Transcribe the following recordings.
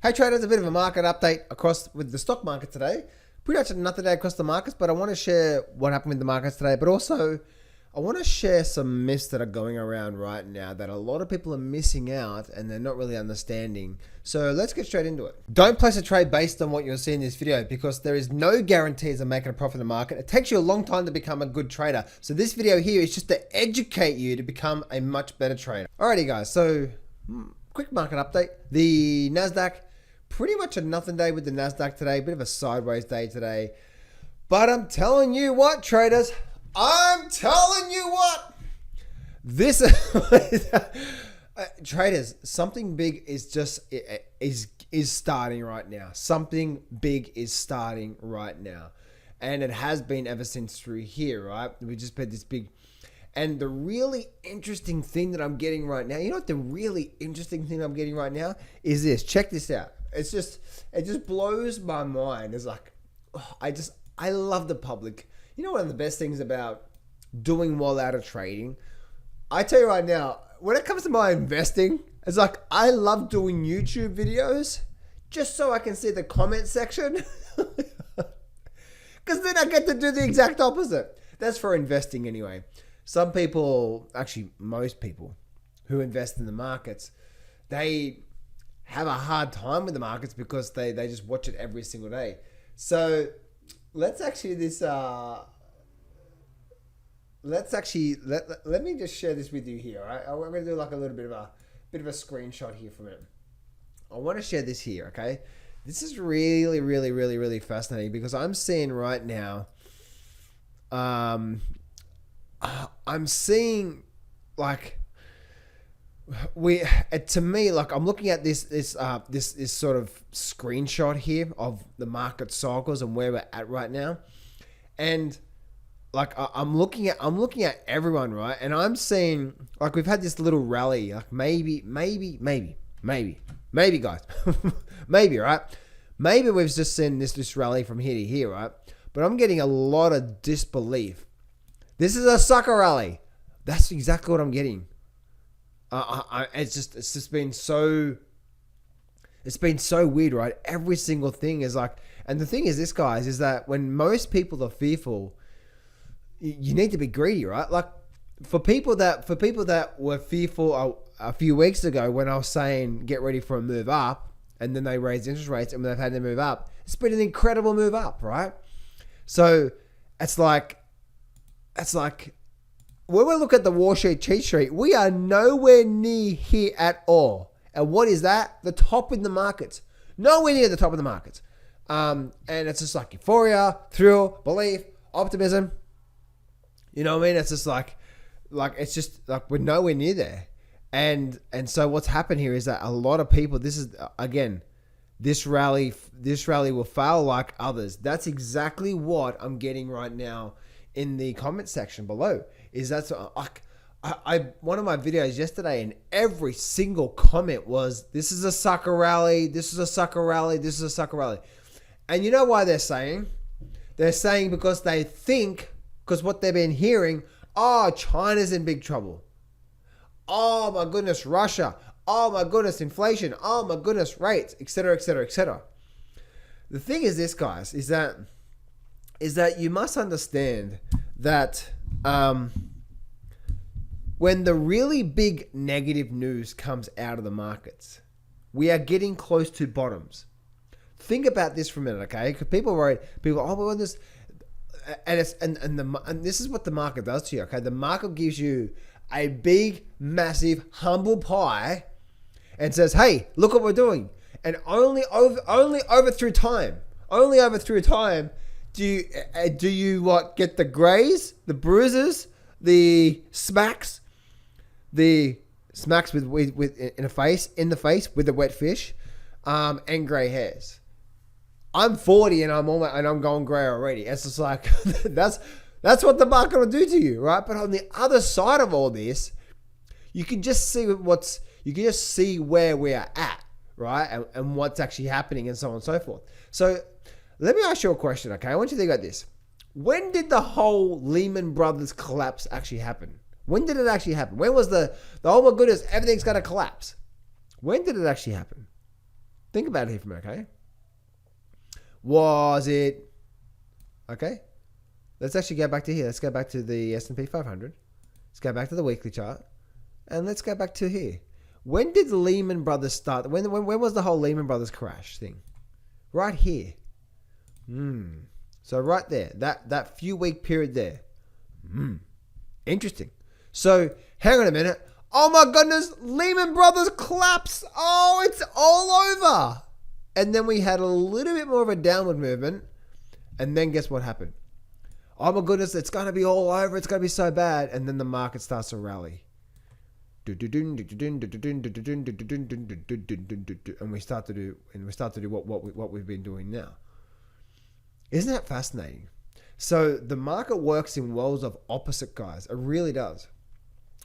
Hey traders, a bit of a market update across with the stock market today. Pretty much another day across the markets, but I want to share what happened with the markets today, but also I want to share some myths that are going around right now that a lot of people are missing out and they're not really understanding. So let's get straight into it. Don't place a trade based on what you'll see in this video because there is no guarantees of making a profit in the market. It takes you a long time to become a good trader. So this video here is just to educate you to become a much better trader. Alrighty guys, so quick market update. The Nasdaq, pretty much a nothing day with the Nasdaq today, bit of a sideways day today. But I'm telling you what, traders, I'm telling you what, this traders, something big is just is starting right now. Something big is starting right now, and it has been ever since through here, right? We just had this big, and the really interesting thing that I'm getting right now, you know what the really interesting thing I'm getting right now is this. Check this out. It just blows my mind. It's like, I love the public. You know, one of the best things about doing well out of trading, I tell you right now, when it comes to my investing, it's like, I love doing YouTube videos just so I can see the comment section. Because then I get to do the exact opposite. That's for investing anyway. Some people, actually most people who invest in the markets, they have a hard time with the markets because they just watch it every single day. So let's actually let me just share this with you here. Right? I'm going to do like a little bit of a screenshot here from it. I want to share this here. Okay, this is really fascinating because I'm seeing right now. I'm seeing like to me, like I'm looking at this sort of screenshot here of the market cycles and where we're at right now, and like I'm looking at everyone, right, and I'm seeing like we've had this little rally, like maybe guys, maybe, right, maybe we've just seen this rally from here to here, right, but I'm getting a lot of disbelief. This is a sucker rally. That's exactly what I'm getting. It's just been so weird, right? Every single thing is like, and the thing is this, guys, is that when most people are fearful, you need to be greedy, right? Like for people that were fearful a few weeks ago when I was saying get ready for a move up, and then they raised interest rates and they've had to move up, it's been an incredible move up, right? So it's like when we look at the Wall Street cheat sheet, we are nowhere near here at all. And what is that? The top in the markets. Nowhere near the top of the markets. And it's just like euphoria, thrill, belief, optimism. You know what I mean? It's just like it's just like we're nowhere near there. And so what's happened here is that a lot of people, this is again, this rally will fail like others. That's exactly what I'm getting right now in the comment section below. Is that's one of my videos yesterday, and every single comment was, this is a sucker rally, this is a sucker rally, this is a sucker rally. And you know why they're saying? They're saying because they think, because what they've been hearing, oh, China's in big trouble. Oh my goodness, Russia. Oh my goodness, inflation. Oh my goodness, rates, etc., etc., etc. The thing is this, guys, is that you must understand that when the really big negative news comes out of the markets, we are getting close to bottoms. Think about this for a minute, okay? Because people are worried. People, oh, well, this, and this is what the market does to you, okay? The market gives you a big, massive, humble pie, and says, "Hey, look what we're doing." And only over through time, do you what, get the grays, the bruises, the smacks with in the face with the wet fish, and gray hairs. I'm 40 and I'm going gray already. It's just like that's what the market will do to you, right? But on the other side of all this, you can just see where we are at, right? And what's actually happening and so on and so forth. So let me ask you a question, okay? I want you to think about this. When did the whole Lehman Brothers collapse actually happen? When did it actually happen? When was the oh my goodness, everything's going to collapse? When did it actually happen? Think about it here for a minute, okay? Was it, okay? Let's actually go back to here. Let's go back to the S&P 500. Let's go back to the weekly chart. And let's go back to here. When did Lehman Brothers start? When was the whole Lehman Brothers crash thing? Right here. So right there, that few week period there. Interesting. So hang on a minute. Oh my goodness, Lehman Brothers collapse. Oh, it's all over. And then we had a little bit more of a downward movement. And then guess what happened? Oh my goodness, it's going to be all over. It's going to be so bad. And then the market starts to rally. And we start to do what we've been doing now. Isn't that fascinating? So the market works in worlds of opposite, guys. It really does.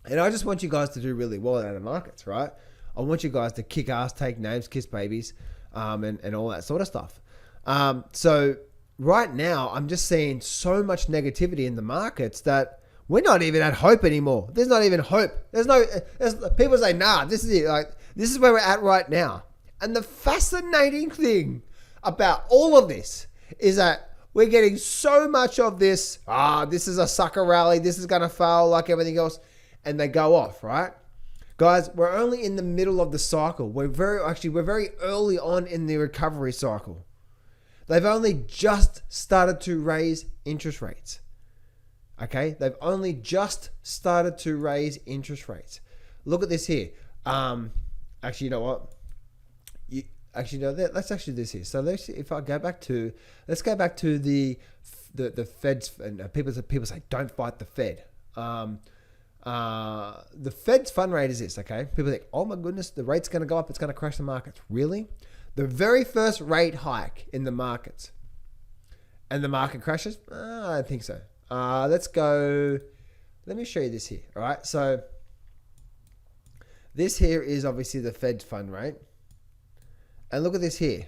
And I just want you guys to do really well out of markets, right? I want you guys to kick ass, take names, kiss babies, and all that sort of stuff. So right now, I'm just seeing so much negativity in the markets that we're not even at hope anymore. There's not even hope. People say, nah, this is it. Like, this is where we're at right now. And the fascinating thing about all of this is that we're getting so much of this, this is a sucker rally. This is going to fail like everything else. And they go off, right? Guys, we're only in the middle of the cycle. We're very early on in the recovery cycle. They've only just started to raise interest rates. Okay? They've only just started to raise interest rates. Look at this here. Actually, you know what? Let's actually do this here. So let's go back to the Fed's, and people say don't fight the Fed. The Fed's fund rate is this, okay? People think, oh my goodness, the rate's going to go up. It's going to crash the markets. Really? The very first rate hike in the markets and the market crashes? I don't think so. Let's go. Let me show you this here. All right. So this here is obviously the Fed's fund rate. And look at this here.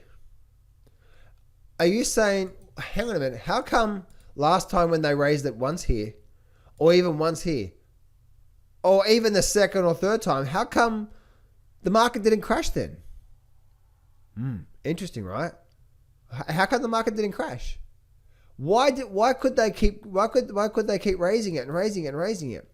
Are you saying, hang on a minute, how come last time when they raised it once here, or even once here, or even the second or third time, how come the market didn't crash then? Interesting, right? How come the market didn't crash? Why could they keep raising it and raising it and raising it?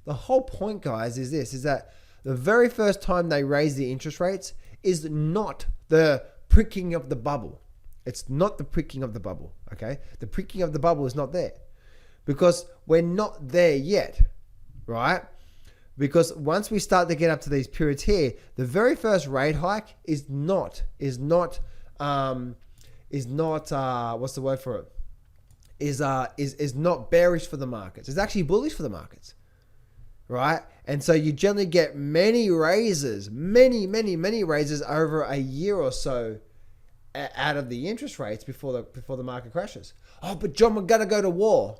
The whole point, guys, is that the very first time they raise the interest rates is not the pricking of the bubble. It's not the pricking of the bubble, okay? The pricking of the bubble is not there because we're not there yet, right? Because once we start to get up to these periods here, the very first rate hike is not what's the word for it? Is not bearish for the markets. It's actually bullish for the markets, right? And so you generally get many raises over a year or so out of the interest rates before the market crashes. Oh, but John, we're gonna go to war.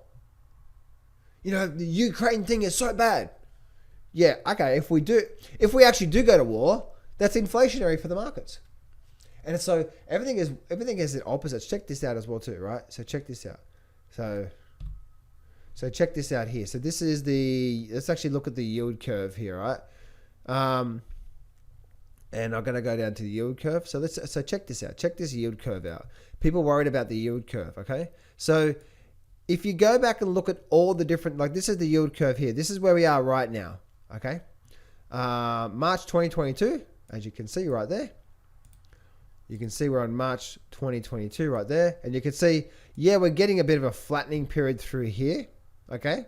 You know, the Ukraine thing is so bad. Yeah, okay. If we actually do go to war, that's inflationary for the markets. And so everything is the opposite. Check this out as well too, right? So check this out. So check this out here. So this is let's actually look at the yield curve here, right? And I'm going to go down to the yield curve. So check this out. Check this yield curve out. People worried about the yield curve, okay? So if you go back and look at all the different, like this is the yield curve here. This is where we are right now, okay? March 2022, as you can see right there. You can see we're on March 2022 right there. And you can see, yeah, we're getting a bit of a flattening period through here, okay?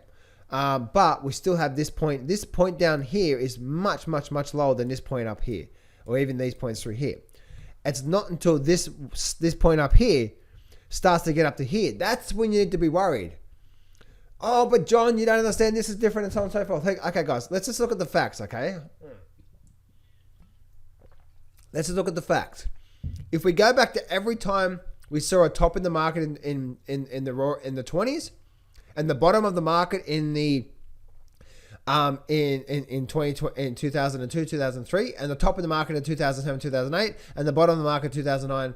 But we still have this point. This point down here is much lower than this point up here, or even these points through here. It's not until this point up here starts to get up to here. That's when you need to be worried. Oh, but John, you don't understand. This is different and so on and so forth. Okay, guys, let's just look at the facts, okay? Let's just look at the facts. If we go back to every time we saw a top in the market in the 20s and the bottom of the market in 2002, 2003, and the top of the market in 2007, 2008, and the bottom of the market in 2009.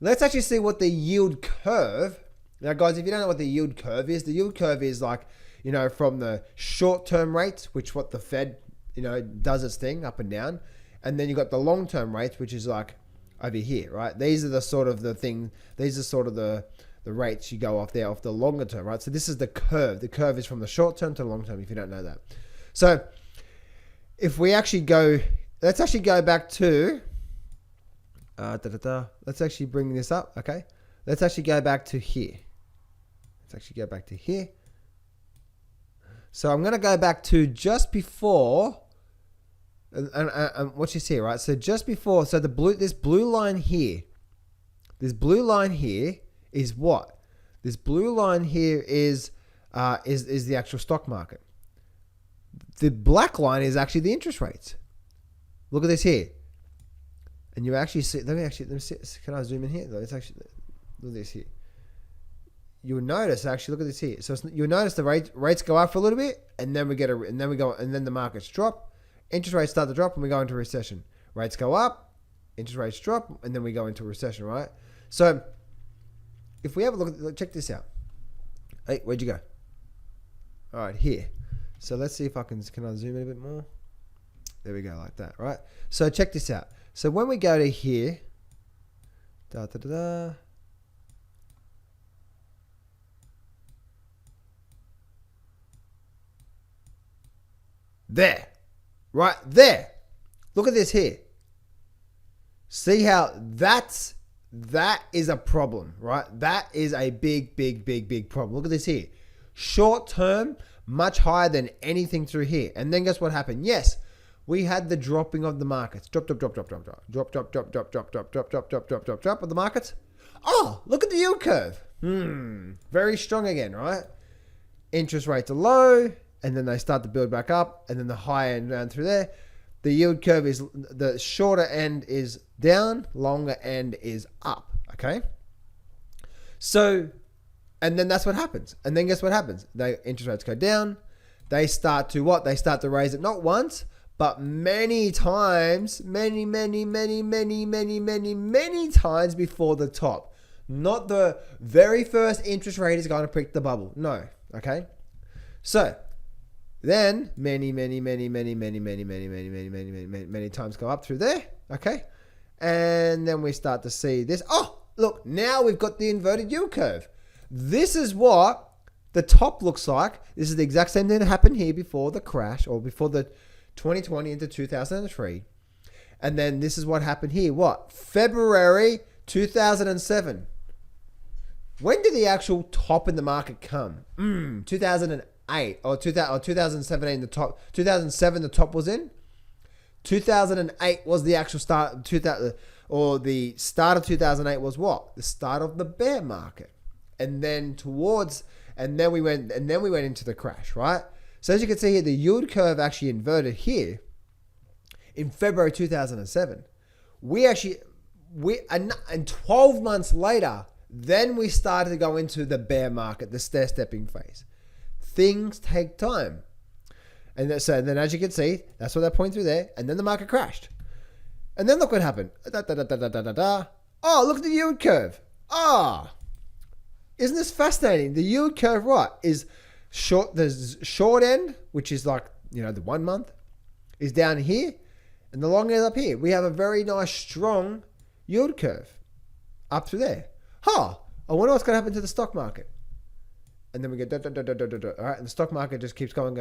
Let's actually see what the yield curve. Now, guys, if you don't know what the yield curve is like, you know, from the short-term rates, which what the Fed, you know, does its thing up and down, and then you got the long-term rates, which is like over here, right? These are the sort of the thing. These are sort of the rates you go off there off the longer term, right? So this is the curve. The curve is from the short term to the long term, if you don't know that. So if we actually go, let's actually go back to, let's actually bring this up, okay? Let's actually go back to here. Let's actually go back to here. So I'm going to go back to just before, and watch this here, right? So just before, so this blue line here is what? This blue line here is the actual stock market. The black line is actually the interest rates. Look at this here. And you actually see, let me see, can I zoom in here? Let's actually, look at this here. You'll notice, actually, look at this here. So you'll notice the rates go up for a little bit, and then then the markets drop. Interest rates start to drop, and we go into recession. Rates go up, interest rates drop, and then we go into a recession, right? So if we have a look, check this out. Hey, where'd you go? All right, here. So let's see if can I zoom in a bit more? There we go, like that, right? So check this out. So when we go to here, there, right there. Look at this here. See how that is a problem, right? That is a big problem. Look at this here. Short term, much higher than anything through here. And then guess what happened? Yes, we had the dropping of the markets. Drop of the markets. Oh, look at the yield curve. Very strong again, right? Interest rates are low, and then they start to build back up, and then the high end down through there. The yield curve is, the shorter end is down, longer end is up, okay? So, and then that's what happens. And then guess what happens? Interest rates go down. They start to what? They start to raise it not once, but many times, many times before the top. Not the very first interest rate is going to prick the bubble. No, okay? So, then many times go up through there, okay? And then we start to see this. Oh, look, now we've got the inverted yield curve. This is what the top looks like. This is the exact same thing that happened here before the crash, or before the 2020 into 2003. And then this is what happened here. What? February 2007. When did the actual top in the market come? 2008 or 2017. The top. 2007. The top was in. 2008 was the actual start. The start of 2008 was what? The start of the bear market. And then we went into the crash, right? So as you can see here, the yield curve actually inverted here in February 2007. And 12 months later, then we started to go into the bear market, the stair-stepping phase. Things take time. And then as you can see, that's what they're pointing through there. And then the market crashed. And then look what happened. Oh, look at the yield curve. Isn't this fascinating? The yield curve, right, is short. The short end, which is like, the 1 month, is down here. And the long end up here. We have a very nice, strong yield curve up through there. I wonder what's going to happen to the stock market. And then we get, all right, and the stock market just keeps going.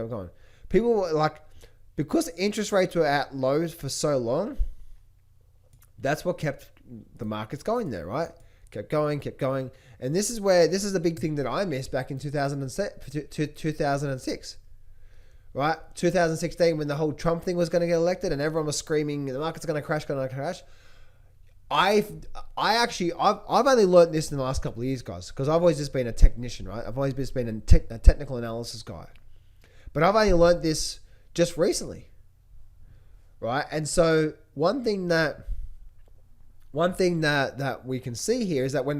People were like, because interest rates were at lows for so long, that's what kept the markets going there, right? Kept going. And this is the big thing that I missed back in 2006, right? 2016, when the whole Trump thing was going to get elected and everyone was screaming, the market's going to crash. I've only learned this in the last couple of years, guys, because I've always just been a technician, right? I've always just been a technical analysis guy. But I've only learned this just recently, right? And so one thing that we can see here is that when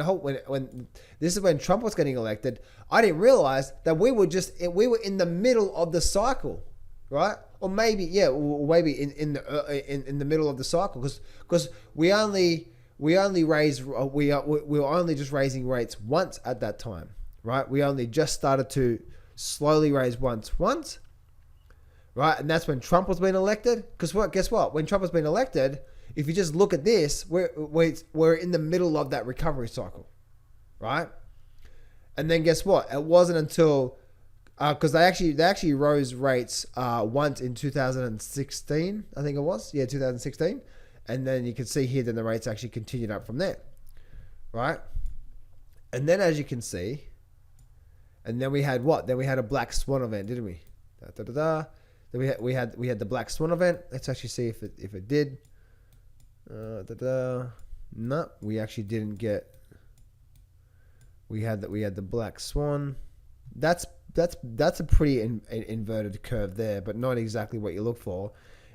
this is when Trump was getting elected, I didn't realize that we were in the middle of the cycle, right? Or maybe in the middle of the cycle, because we were only just raising rates once at that time, right? We only just started to slowly raise once, right? And that's when Trump was being elected. Because guess what? When Trump was being elected, if you just look at this, we're in the middle of that recovery cycle, right? And then guess what? It wasn't until because they actually rose rates once in 2016, I think it was. Yeah, 2016. And then you can see here that the rates actually continued up from there, right? And then as you can see, and then we had what? Then we had a black swan event, didn't we? Then we had the black swan event. Let's actually see if it did. No, we actually didn't get. We had the black swan. That's a pretty inverted curve there, but not exactly what you look for.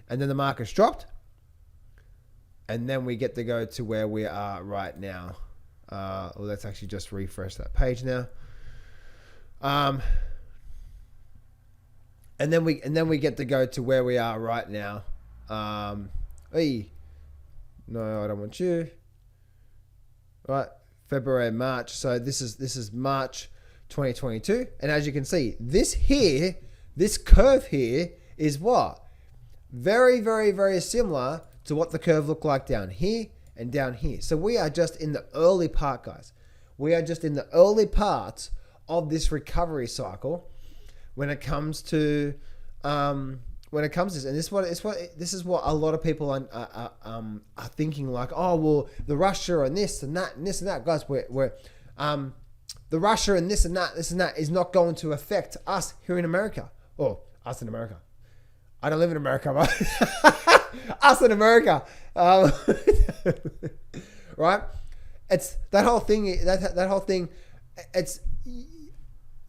And then the market's dropped, and then we get to go to where we are right now. Well, let's actually just refresh that page now. And then we get to go to where we are right now. No, I don't want you. Right, February, March. So this is March 2022, and as you can see, this curve here is what? Very, very, very similar to what the curve looked like down here and down here. So we are just in the early part, guys. We are just in the early parts of this recovery cycle when it comes to this, and this is what a lot of people are thinking, like, oh well, the Russia and this and that and this and that, guys. The Russia and this and that is not going to affect us here in America, or us in America. I don't live in America, but us in America, right? It's that whole thing. That whole thing.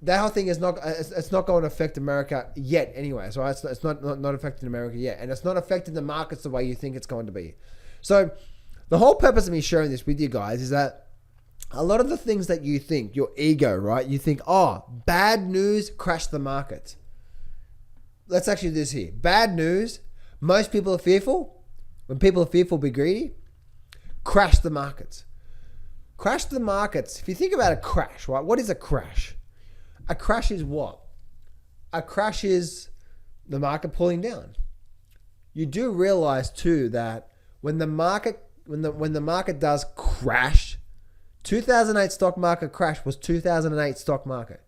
That whole thing is not. It's not going to affect America yet, anyway. So it's not affecting America yet, and it's not affecting the markets the way you think it's going to be. So the whole purpose of me sharing this with you guys is that a lot of the things that you think, your ego, right? You think, oh, bad news crashed the market. Let's actually do this here. Bad news. Most people are fearful. When people are fearful, be greedy. Crash the markets. Crash the markets. If you think about a crash, right? What is a crash? A crash is what? A crash is the market pulling down. You do realize too that when the market does crash, 2008 stock market crash was 2008 stock market.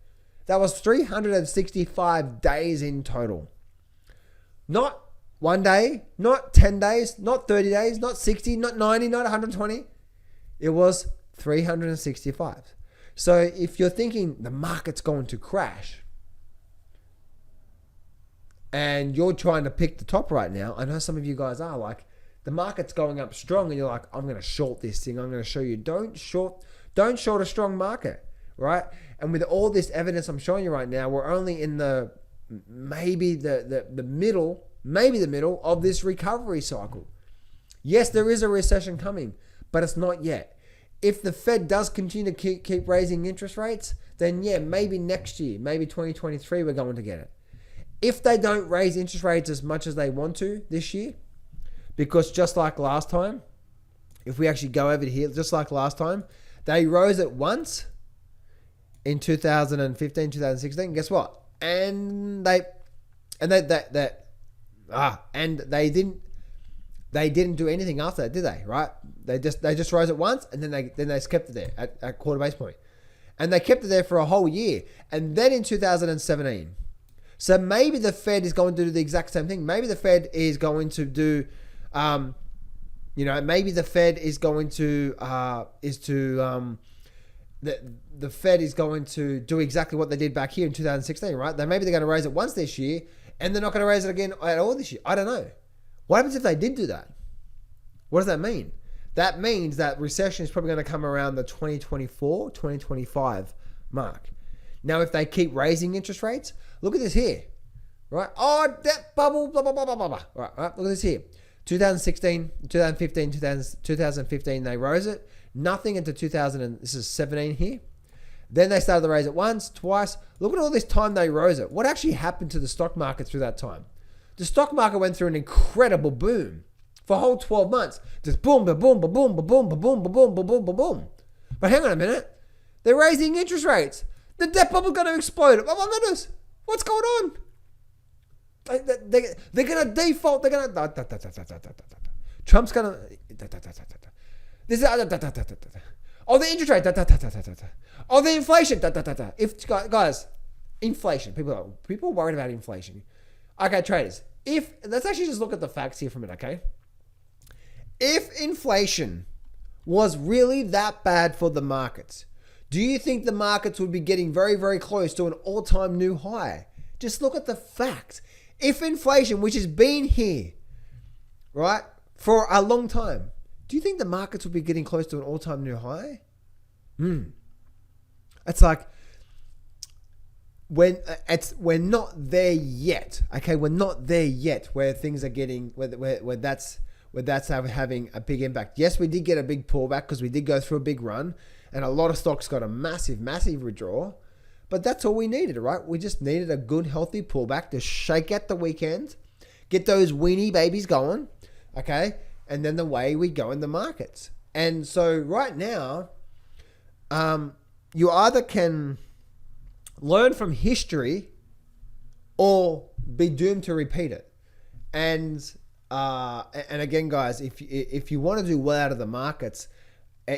That was 365 days in total. Not one day, not 10 days, not 30 days, not 60, not 90, not 120. It was 365. So if you're thinking the market's going to crash and you're trying to pick the top right now, I know some of you guys are like, the market's going up strong and you're like, I'm going to short this thing. I'm going to show you, don't short a strong market, right? And with all this evidence I'm showing you right now, we're only in the middle of this recovery cycle. Yes, there is a recession coming, but it's not yet. If the Fed does continue to keep raising interest rates, then yeah, maybe next year, maybe 2023, we're going to get it. If they don't raise interest rates as much as they want to this year, because just like last time, if we actually go over here, just like last time, they rose it once in 2015, 2016. Guess what? And they didn't do anything after that, did they? Right? They just rose it once, and then they kept it there at quarter base point, and they kept it there for a whole year. And then in 2017, so maybe the Fed is going to do the exact same thing. Maybe the Fed is going to do, maybe the Fed is going to the Fed is going to do exactly what they did back here in 2016, right? Maybe they're going to raise it once this year, and they're not going to raise it again at all this year. I don't know. What happens if they did do that? What does that mean? That means that recession is probably going to come around the 2024, 2025 mark. Now, if they keep raising interest rates, look at this here, right? Oh, debt bubble, blah, blah, blah, blah, blah, blah. Right, look at this here. 2016, 2015, 2015, they rose it. Nothing until 2017 here. Then they started to raise it once, twice. Look at all this time they rose it. What actually happened to the stock market through that time? The stock market went through an incredible boom for a whole 12 months. Just boom, ba boom, ba boom, ba boom, ba boom, ba boom, ba boom, ba boom. But hang on a minute. They're raising interest rates. The debt bubble's going to explode. Oh my goodness. What's going on? They're going to default. They're going to... Trump's gonna. This is. Oh, the interest rate. Oh, the inflation. If guys, inflation. People are worried about inflation. Okay, traders. Let's actually just look at the facts here for a minute. Okay. If inflation was really that bad for the markets, do you think the markets would be getting very, very close to an all-time new high? Just look at the facts. If inflation, which has been here, right, for a long time, do you think the markets would be getting close to an all-time new high? It's like we're not there yet. Okay, we're not there yet where things are getting where that's having a big impact. Yes, we did get a big pullback because we did go through a big run, and a lot of stocks got a massive, massive withdrawal. But that's all we needed, right? We just needed a good, healthy pullback to shake out the weekend, get those weenie babies going, okay? And then the way we go in the markets. And so right now, you either can learn from history or be doomed to repeat it. And again, guys, if you want to do well out of the markets,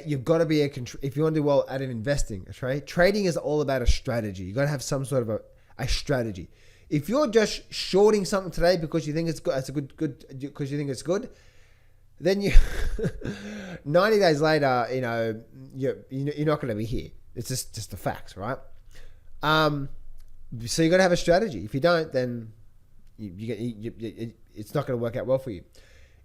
you've got to be if you want to do well out of investing, right? Trading is all about a strategy. You got to have some sort of a strategy. If you're just shorting something today because you think it's good, because you think it's good, then you 90 days later, you're not going to be here. It's just the facts, right? So you got to have a strategy. If you don't, then it's not going to work out well for you.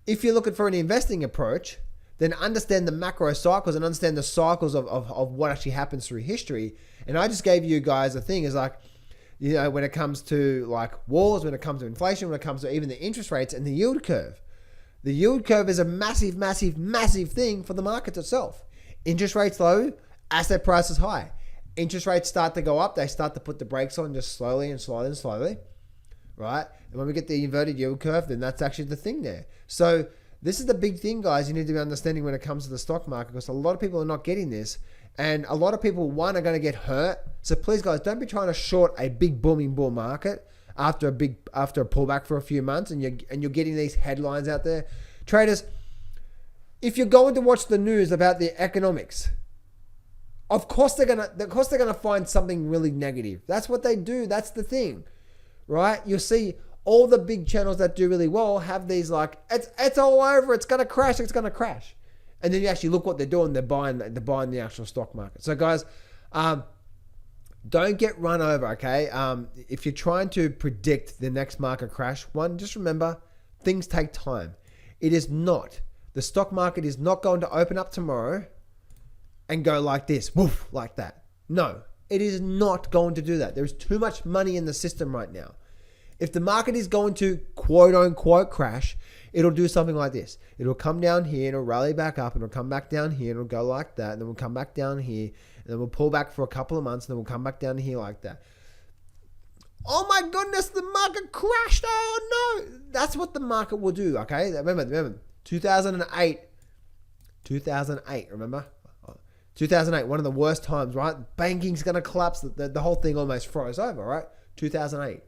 If you're looking for an investing approach, then understand the macro cycles and understand the cycles of what actually happens through history. And I just gave you guys a thing is like, when it comes to like wars, when it comes to inflation, when it comes to even the interest rates and the yield curve. The yield curve is a massive, massive, massive thing for the market itself. Interest rates low, asset prices high. Interest rates start to go up, they start to put the brakes on just slowly and slowly and slowly, right? And when we get the inverted yield curve, then that's actually the thing there. So this is the big thing, guys, you need to be understanding when it comes to the stock market, because a lot of people are not getting this. And a lot of people, one, are going to get hurt. So please, guys, don't be trying to short a big booming bull market after a pullback for a few months, and you're getting these headlines out there. Traders, if you're going to watch the news about the economics, of course they're gonna find something really negative. That's what they do. That's the thing, right? You'll see all the big channels that do really well have these like, it's all over. It's gonna crash. It's gonna crash. And then you actually look what they're doing. They're buying the actual stock market. So guys, don't get run over. Okay. If you're trying to predict the next market crash, one, just remember things take time. The stock market is not going to open up tomorrow and go like this, woof, like that. No, it is not going to do that. There's too much money in the system right now. If the market is going to quote unquote crash, it'll do something like this. It'll come down here, and it'll rally back up, and it'll come back down here, and it'll go like that, and then we'll come back down here, and then we'll pull back for a couple of months, and then we'll come back down here like that. Oh my goodness, the market crashed. Oh no. That's what the market will do, okay? Remember, 2008, remember? 2008, one of the worst times, right? Banking's going to collapse. The whole thing almost froze over, right? 2008.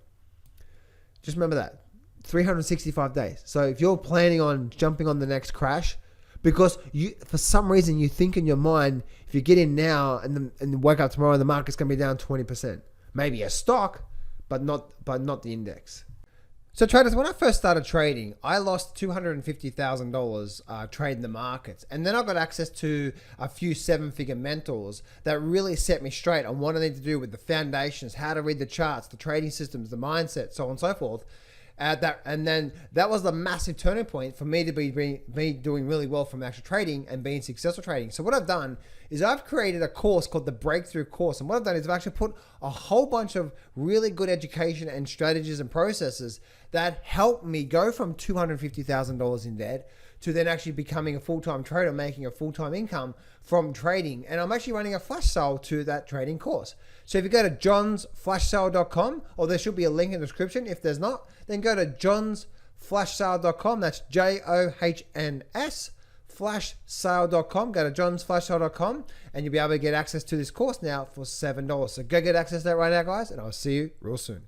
Just remember that. 365 days. So if you're planning on jumping on the next crash, because for some reason you think in your mind, if you get in now and wake up tomorrow, the market's going to be down 20%. Maybe a stock, but not the index. So traders, when I first started trading, I lost $250,000 trading the markets. And then I got access to a few seven-figure mentors that really set me straight on what I need to do with the foundations, how to read the charts, the trading systems, the mindset, so on and so forth. And then that was the massive turning point for me to be doing really well from actual trading and being successful trading. So what I've done is I've created a course called the Breakthrough Course. And what I've done is I've actually put a whole bunch of really good education and strategies and processes that help me go from $250,000 in debt to then actually becoming a full-time trader, making a full-time income from trading. And I'm actually running a flash sale to that trading course. So if you go to johnsflashsale.com, or there should be a link in the description. If there's not, then go to johnsflashsale.com. That's JOHNS flashsale.com. Go to johnsflashsale.com and you'll be able to get access to this course now for $7. So go get access to that right now, guys, and I'll see you real soon.